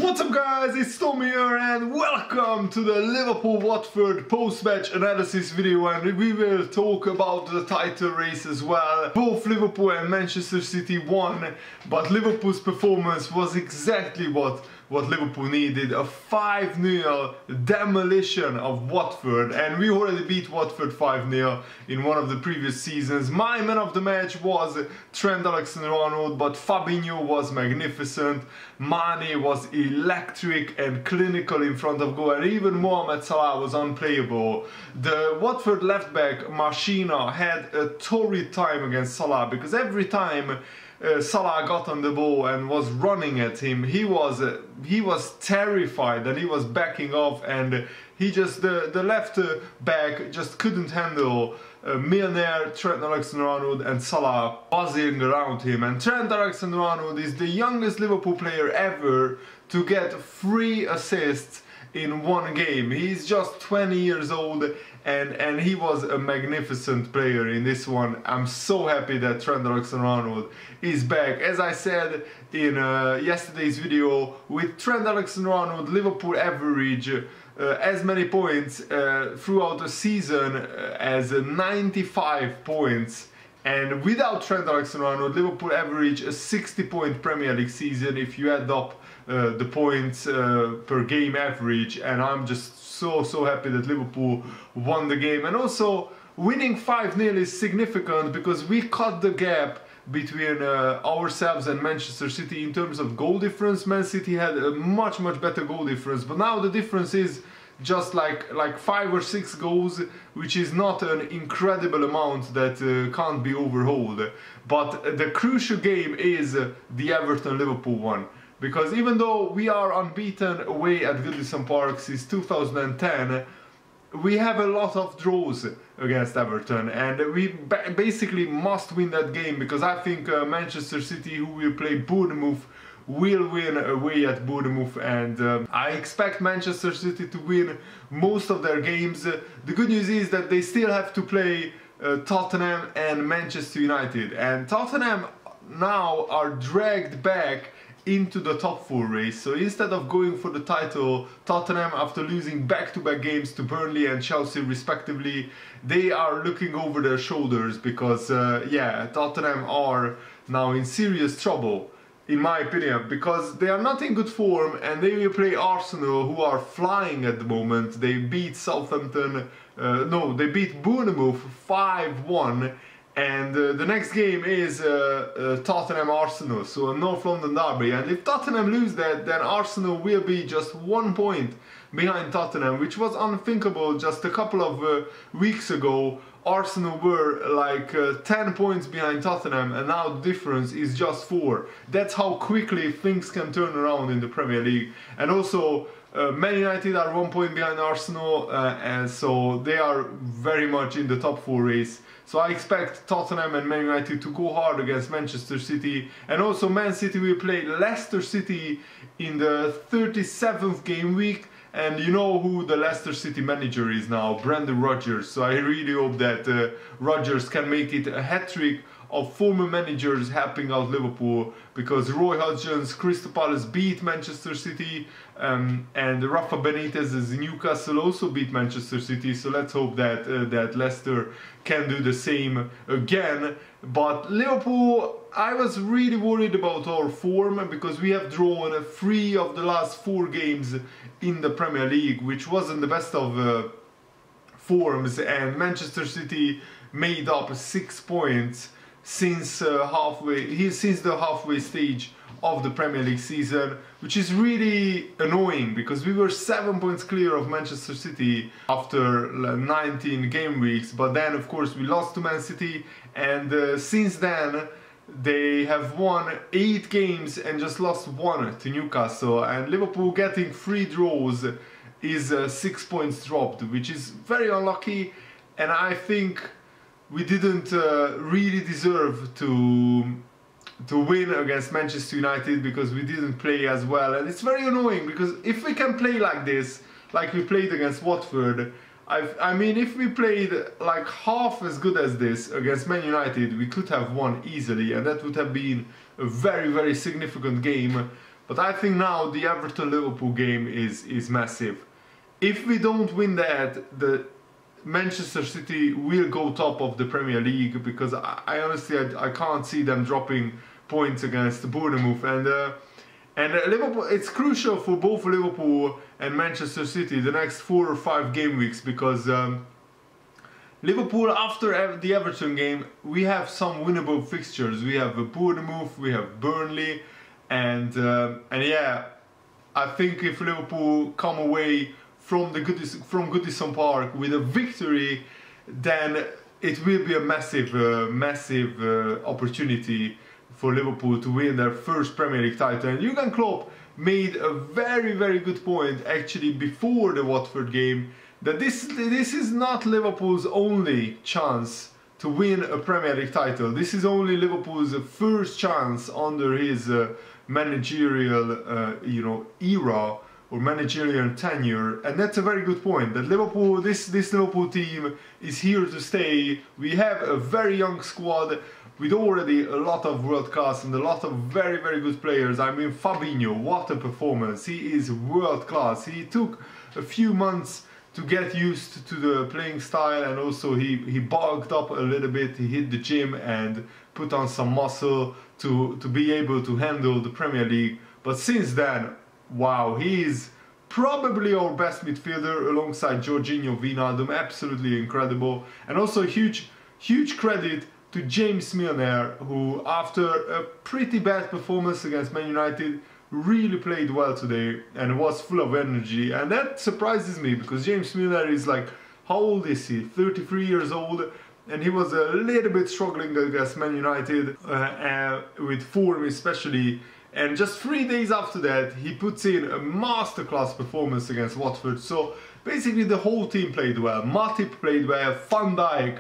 What's up guys, it's Tommy here and welcome to the Liverpool-Watford post-match analysis video, and we will talk about the title race as well. Both Liverpool and Manchester City won, but Liverpool's performance was exactly what Liverpool needed. A 5-0 demolition of Watford, and we already beat Watford 5-0 in one of the previous seasons. My man of the match was Trent Alexander-Arnold, but Fabinho was magnificent. Mane was electric and clinical in front of goal, and even Mohamed Salah was unplayable. The Watford left back Marchina had a torrid time against Salah, because every time Salah got on the ball and was running at him, he was terrified that he was backing off, and he just the left back just couldn't handle Milner, Trent Alexander-Arnold and Salah buzzing around him. And Trent Alexander-Arnold is the youngest Liverpool player ever to get 3 assists in one game. He's just 20 years old, and he was a magnificent player in this one. I'm so happy that Trent Alexander-Arnold is back. As I said in yesterday's video, with Trent Alexander-Arnold, Liverpool average as many points throughout the season as 95 points. And without Trent Alexander-Arnold, Liverpool average a 60-point Premier League season if you add up the points per game average. And I'm just so happy that Liverpool won the game. And also, winning 5-0 is significant because we cut the gap between ourselves and Manchester City in terms of goal difference. Man City had a much better goal difference, but now the difference is just like 5 or 6 goals, which is not an incredible amount that can't be overhauled. But the crucial game is the Everton-Liverpool one, because even though we are unbeaten away at Goodison Park since 2010, we have a lot of draws against Everton, and we basically must win that game, because I think Manchester City, who will play Bournemouth, will win away at Bournemouth, and I expect Manchester City to win most of their games. The good news is that they still have to play Tottenham and Manchester United, and Tottenham now are dragged back into the top 4 race. So instead of going for the title, Tottenham, after losing back-to-back games to Burnley and Chelsea respectively, they are looking over their shoulders, because yeah, Tottenham are now in serious trouble, in my opinion, because they are not in good form, and they will play Arsenal, who are flying at the moment. They beat Southampton, no, they beat Bournemouth 5-1, and the next game is Tottenham-Arsenal, so a North London derby. And if Tottenham lose that, then Arsenal will be just 1 point behind Tottenham, which was unthinkable just a couple of weeks ago. Arsenal were like 10 points behind Tottenham, and now the difference is just 4. That's how quickly things can turn around in the Premier League. And also, Man United are 1 point behind Arsenal, and so they are very much in the top 4 race. So I expect Tottenham and Man United to go hard against Manchester City. And also Man City will play Leicester City in the 37th game week. And you know who the Leicester City manager is now, Brendan Rodgers. So I really hope that Rodgers can make it a hat-trick of former managers helping out Liverpool, because Roy Hodgson's Crystal Palace beat Manchester City, and Rafa Benitez's Newcastle also beat Manchester City. So let's hope that that Leicester can do the same again. But Liverpool, I was really worried about our form, because we have drawn 3 of the last 4 games in the Premier League, which wasn't the best of forms, and Manchester City made up 6 points since the halfway stage of the Premier League season, which is really annoying, because we were 7 points clear of Manchester City after 19 game weeks. But then of course we lost to Man City, and since then they have won 8 games and just lost 1 to Newcastle, and Liverpool getting 3 draws is 6 points dropped, which is very unlucky. And I think we didn't really deserve to win against Manchester United, because we didn't play as well. And it's very annoying, because if we can play like this, like we played against Watford, I mean, if we played like half as good as this against Man United, we could have won easily, and that would have been a very significant game But I think now the Everton-Liverpool game is massive. If we don't win that, the Manchester City will go top of the Premier League, because I honestly I can't see them dropping points against Bournemouth, and Liverpool. It's crucial for both Liverpool and Manchester City the next 4 or 5 game weeks, because Liverpool, after the Everton game, we have some winnable fixtures. We have Bournemouth, we have Burnley, and yeah, I think if Liverpool come away from Goodison Park with a victory, then it will be a massive opportunity for Liverpool to win their first Premier League title. And Jurgen Klopp made a very good point actually before the Watford game, that this is not Liverpool's only chance to win a Premier League title. This is only Liverpool's first chance under his managerial era, or managerial tenure, and that's a very good point. That Liverpool, this Liverpool team is here to stay. We have a very young squad with already a lot of world class and a lot of very good players. I mean, Fabinho, what a performance! He is world class. He took a few months to get used to the playing style, and also he bulked up a little bit. He hit the gym and put on some muscle to be able to handle the Premier League. But since then, wow, he is probably our best midfielder alongside Jorginho, Wijnaldum, absolutely incredible. And also huge credit to James Milner, who after a pretty bad performance against Man United really played well today and was full of energy. And that surprises me, because James Milner is like, how old is he? 33 years old. And he was a little bit struggling against Man United with form especially. And just 3 days after that, he puts in a masterclass performance against Watford. So basically the whole team played well. Matip played well, Van Dijk.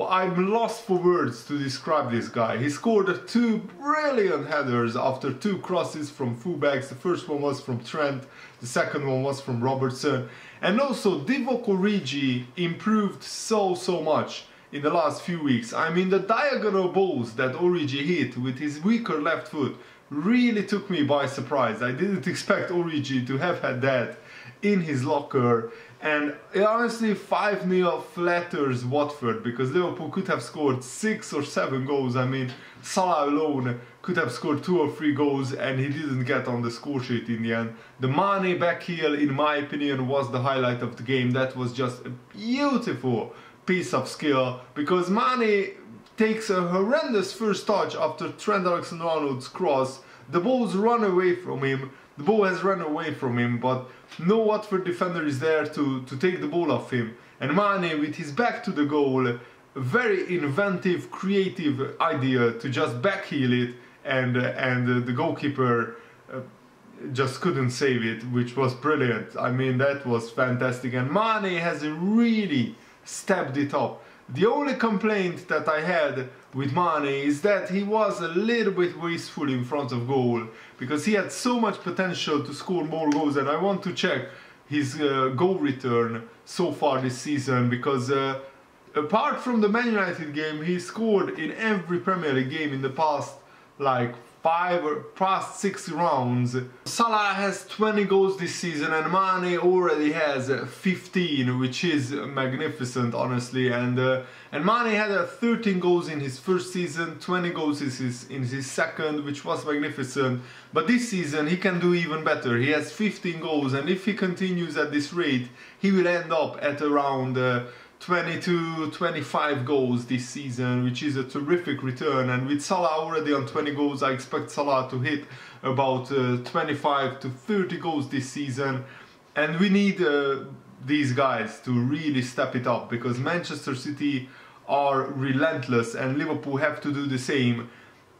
I'm lost for words to describe this guy. He scored 2 brilliant headers after 2 crosses from fullbacks. The first one was from Trent, the second one was from Robertson. And also Divock Origi improved so much in the last few weeks. I mean, the diagonal balls that Origi hit with his weaker left foot really took me by surprise. I didn't expect Origi to have had that in his locker. And honestly, 5-0 flatters Watford, because Liverpool could have scored 6 or 7 goals. I mean, Salah alone could have scored 2 or 3 goals, and he didn't get on the score sheet in the end. The Mane backheel, in my opinion, was the highlight of the game. That was just a beautiful piece of skill, because Mane takes a horrendous first touch after Trent Alexander-Arnold's cross. The ball's run away from him. The ball has run away from him, but no Watford defender is there to take the ball off him. And Mane, with his back to the goal, a very inventive, creative idea to just backheel it, and the goalkeeper just couldn't save it, which was brilliant. I mean, that was fantastic. And Mane has really stepped it up. The only complaint that I had with Mane is that he was a little bit wasteful in front of goal, because he had so much potential to score more goals. And I want to check his goal return so far this season, because apart from the Man United game, he scored in every Premier League game in the past like 6 rounds. Salah has 20 goals this season, and Mane already has 15, which is magnificent, honestly. And Mane had 13 goals in his first season, 20 goals in his second, which was magnificent. But this season he can do even better. He has 15 goals, and if he continues at this rate, he will end up at around 22-25 goals this season, which is a terrific return. And with Salah already on 20 goals, I expect Salah to hit about 25 to 30 goals this season. And we need these guys to really step it up, because Manchester City are relentless and Liverpool have to do the same.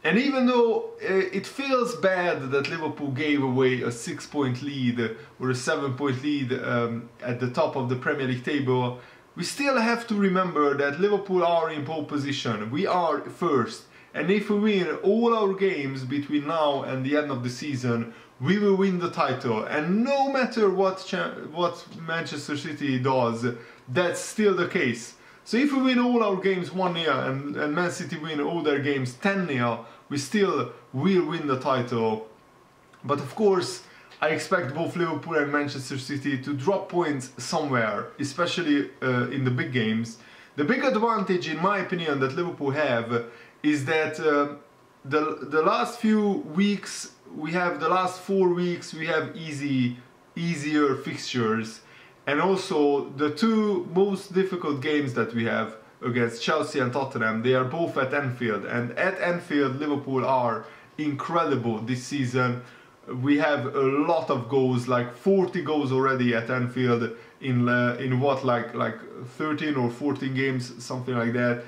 And even though it feels bad that Liverpool gave away a 6-point lead or a 7-point lead at the top of the Premier League table, we still have to remember that Liverpool are in pole position. We are first, and if we win all our games between now and the end of the season, we will win the title. And no matter what Manchester City does, that's still the case. So if we win all our games 1-0 and Man City win all their games 10-0, we still will win the title. But of course, I expect both Liverpool and Manchester City to drop points somewhere, especially in the big games. The big advantage, in my opinion, that Liverpool have is that the last few weeks, the last 4 weeks, we have easier fixtures. And also, the two most difficult games that we have against Chelsea and Tottenham, they are both at Anfield. And at Anfield, Liverpool are incredible this season. We have a lot of goals, like 40 goals already at Anfield in what, like 13 or 14 games, something like that.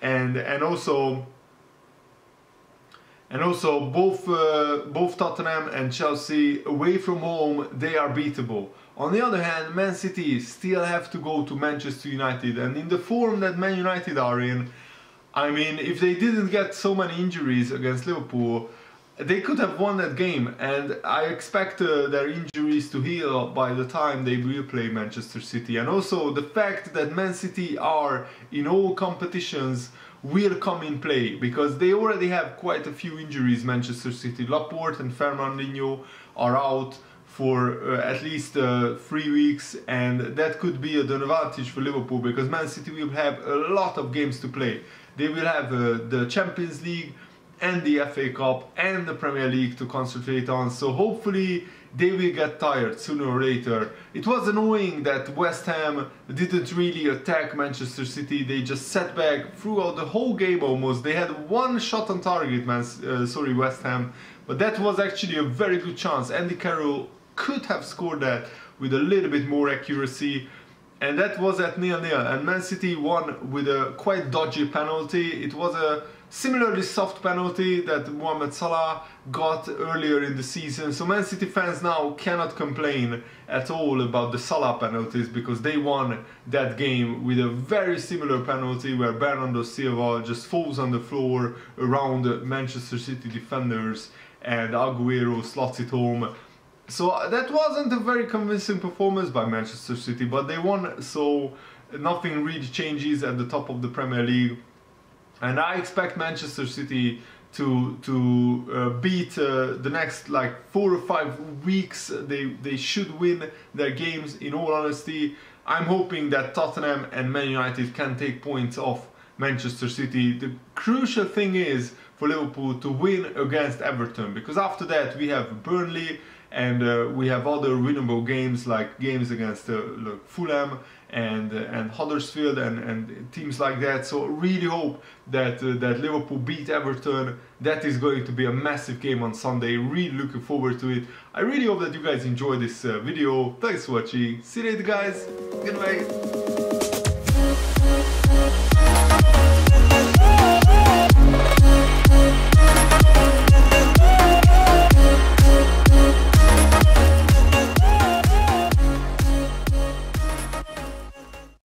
And also both Tottenham and Chelsea away from home, they are beatable. On the other hand, Man City still have to go to Manchester United, and in the form that Man United are in, I mean, if they didn't get so many injuries against Liverpool, they could have won that game, and I expect their injuries to heal by the time they will play Manchester City. And also the fact that Man City are in all competitions will come in play, because they already have quite a few injuries. Manchester City, Laporte and Fernandinho are out for at least 3 weeks, and that could be an advantage for Liverpool, because Man City will have a lot of games to play. They will have the Champions League and the FA Cup and the Premier League to concentrate on, so hopefully they will get tired sooner or later. It was annoying that West Ham didn't really attack Manchester City. They just sat back throughout the whole game almost. They had one shot on target, West Ham, but that was actually a very good chance. Andy Carroll could have scored that with a little bit more accuracy, and that was at 0-0, and Man City won with a quite dodgy penalty. It was a similarly soft penalty that Mohamed Salah got earlier in the season, so Man City fans now cannot complain at all about the Salah penalties, because they won that game with a very similar penalty where Bernardo Silva just falls on the floor around Manchester City defenders and Aguero slots it home. So that wasn't a very convincing performance by Manchester City, but they won, so nothing really changes at the top of the Premier League. And I expect Manchester City to beat the next like 4 or 5 weeks. They should win their games, in all honesty. I'm hoping that Tottenham and Man United can take points off Manchester City. The crucial thing is for Liverpool to win against Everton, because after that we have Burnley, and we have other winnable games, like games against Fulham and Huddersfield and teams like that. So really hope that Liverpool beat Everton. That is going to be a massive game on Sunday. Really looking forward to it. I really hope that you guys enjoyed this video. Thanks for watching. See you later, guys. Goodbye.